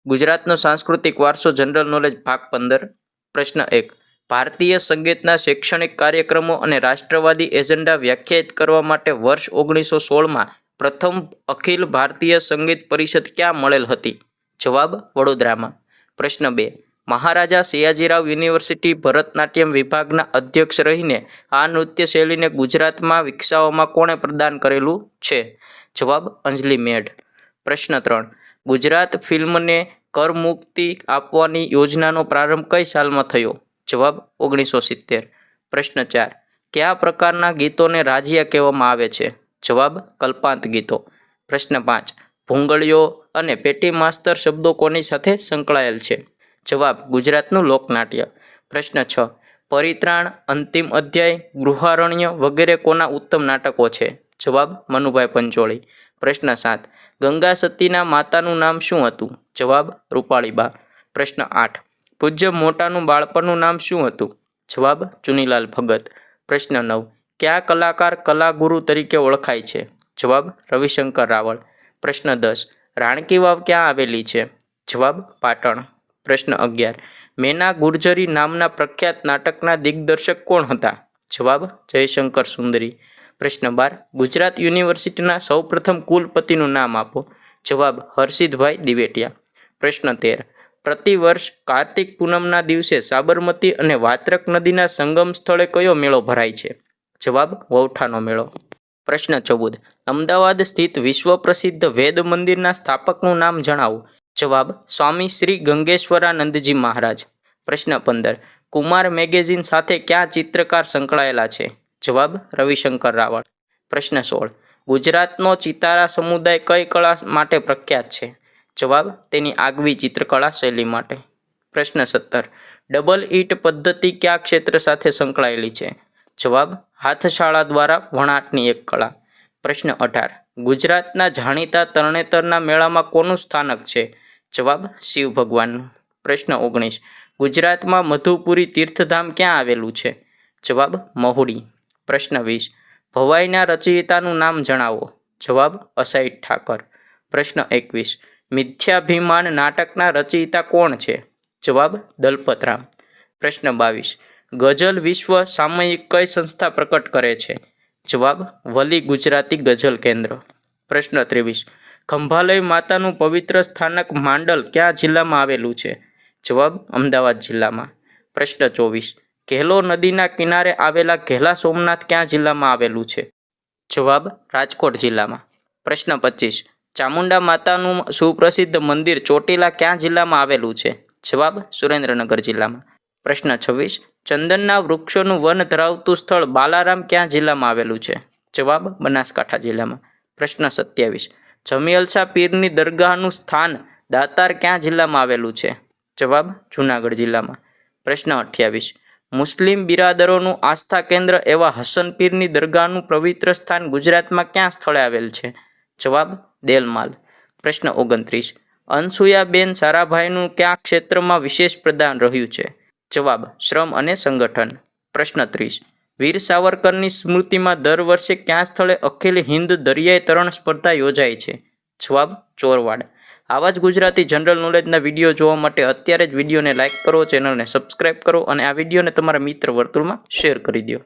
ગુજરાતનો સાંસ્કૃતિક વારસો જનરલ નોલેજ ભાગ 15 પ્રશ્ન 1 ભારતીય સંગીતના શૈક્ષણિક કાર્યક્રમો અને રાષ્ટ્રવાદી એજન્ડા વ્યાખ્યાયિત કરવા માટે વર્ષ 1916માં પ્રથમ અખિલ ભારતીય સંગીત પરિષદ ક્યાં મળેલ હતી? જવાબ વડોદરામાં. પ્રશ્ન 2 મહારાજા સયાજીરાવ યુનિવર્સિટી ભરતનાટ્યમ વિભાગના અધ્યક્ષ રહીને આ નૃત્ય શૈલીને ગુજરાતમાં વિકસાવવામાં કોણે પ્રદાન કરેલું છે? જવાબ અંજલિ મેઢ. પ્રશ્ન 3 ગુજરાત ફિલ્મને કરમુક્તિ આપવાની યોજનાનો પ્રારંભ કઈ સાલમાં થયો? જવાબ 1970. પ્રશ્ન 4 કયા પ્રકારના ગીતોને રાજ્યા કહેવામાં આવે છે? જવાબ કલ્પાંત ગીતો. પ્રશ્ન 5 ભૂંગળીઓ અને પેટી માસ્તર શબ્દો કોની સાથે સંકળાયેલ છે? જવાબ ગુજરાતનું લોકનાટ્ય. પ્રશ્ન 6 પરિત્રાણ, અંતિમ અધ્યાય, ગૃહારણ્ય વગેરે કોના ઉત્તમ નાટકો છે? જવાબ મનુભાઈ પંચોળી. પ્રશ્ન 7 ગંગા સતીના માતાનું નામ શું હતું? જવાબ રૂપાળીબા. પ્રશ્ન 8 પૂજ્ય મોટાનું બાળપણનું નામ શું હતું? જવાબ ચુનીલાલ ભગત. પ્રશ્ન 9 કયા કલાકાર કલાગુરુ તરીકે ઓળખાય છે? જવાબ રવિશંકર રાવળ. પ્રશ્ન 10 રાણકી વાવ ક્યાં આવેલી છે? જવાબ પાટણ. પ્રશ્ન 11 મેના ગુર્જરી નામના પ્રખ્યાત નાટકના દિગ્દર્શક કોણ હતા? જવાબ જયશંકર સુંદરી. પ્રશ્ન 12 ગુજરાત યુનિવર્સિટીના સૌપ્રથમ કુલપતિનું નામ આપો. જવાબ હર્ષિદભાઈ દિવેટિયા. પ્રશ્ન 13 પ્રતિવર્ષ કાર્તિક પૂનમના દિવસે સાબરમતી અને વાત્રક નદીના સંગમ સ્થળે કયો મેળો ભરાય છે? જવાબ વૌઠાનો મેળો. પ્રશ્ન 14 અમદાવાદ સ્થિત વિશ્વ પ્રસિદ્ધ વેદ મંદિરના સ્થાપકનું નામ જણાવો. જવાબ સ્વામી શ્રી ગંગેશ્વરાનંદજી મહારાજ. પ્રશ્ન 15 કુમાર મેગેઝિન સાથે ક્યાં ચિત્રકાર સંકળાયેલા છે? જવાબ રવિશંકર રાવળ. પ્રશ્ન 16 ગુજરાતનો ચિતારા સમુદાય કઈ કળા માટે પ્રખ્યાત છે? જવાબ તેની આગવી ચિત્રકળા શૈલી માટે. પ્રશ્ન 17 ડબલ ઈટ પદ્ધતિ કયા ક્ષેત્ર સાથે સંકળાયેલી છે? જવાબ હાથશાળા દ્વારા વણાટની એક કળા. પ્રશ્ન 18 ગુજરાતના જાણીતા તરણેતરના મેળામાં કોનું સ્થાનક છે? જવાબ શિવ ભગવાનનું. પ્રશ્ન 19 ગુજરાતમાં મધુપુરી તીર્થધામ ક્યાં આવેલું છે? જવાબ મહુડી. પ્રશ્ન 20 ભવાઈના રચયિતાનું નામ જણાવો. જવાબ અસાઈઠ ઠાકર. પ્રશ્ન 21 મિથ્યાભિમાન નાટકના રચયિતા કોણ છે? જવાબ દલપતરામ. પ્રશ્ન 22 ગઝલ વિશ્વ સામયિક કઈ સંસ્થા પ્રકટ કરે છે? જવાબ વલી ગુજરાતી ગઝલ કેન્દ્ર. પ્રશ્ન 23 ખંભાલય માતાનું પવિત્ર સ્થાનક માંડલ ક્યાં જિલ્લામાં આવેલું છે? જવાબ અમદાવાદ જિલ્લામાં. પ્રશ્ન 24 ઘેલો નદીના કિનારે આવેલા ઘેલા સોમનાથ ક્યાં જિલ્લામાં આવેલું છે? જવાબ રાજકોટ જિલ્લામાં. પ્રશ્ન 25 ચામુંડા માતાનું સુપ્રસિદ્ધ મંદિર ચોટીલા ક્યાં જિલ્લામાં આવેલું છે? જવાબ સુરેન્દ્રનગર જિલ્લામાં. પ્રશ્ન 26 ચંદનના વૃક્ષોનું વન ધરાવતું સ્થળ બાલારામ ક્યાં જિલ્લામાં આવેલું છે? જવાબ બનાસકાંઠા જિલ્લામાં. પ્રશ્ન 27 જમિયલશા પીરની દરગાહનું સ્થાન દાતાર ક્યાં જિલ્લામાં આવેલું છે? જવાબ જૂનાગઢ જિલ્લામાં. પ્રશ્ન 28 મુસ્લિમ બિરાદરોનું આસ્થા કેન્દ્ર એવા હસન પીરની દરગાહનું પવિત્ર સ્થાન ગુજરાતમાં ક્યાં સ્થળે આવેલ છે? જવાબ દેલમાલ. પ્રશ્ન 29 અનસુયાબેન સારાભાઈનું કયા ક્ષેત્રમાં વિશેષ પ્રદાન રહ્યું છે? જવાબ શ્રમ અને સંગઠન. પ્રશ્ન 30 વીર સાવરકરની સ્મૃતિમાં દર વર્ષે કયા સ્થળે અખિલ હિન્દ દરિયાઈ તરણ સ્પર્ધા યોજાય છે? જવાબ ચોરવાડ. આવા જ ગુજરાતી જનરલ નોલેજના વિડીયો જોવા માટે અત્યારે જ વિડીયોને લાઇક કરો, ચેનલને સબસ્ક્રાઇબ કરો અને આ વિડીયોને તમારા મિત્ર વર્તુળમાં શેર કરી દો.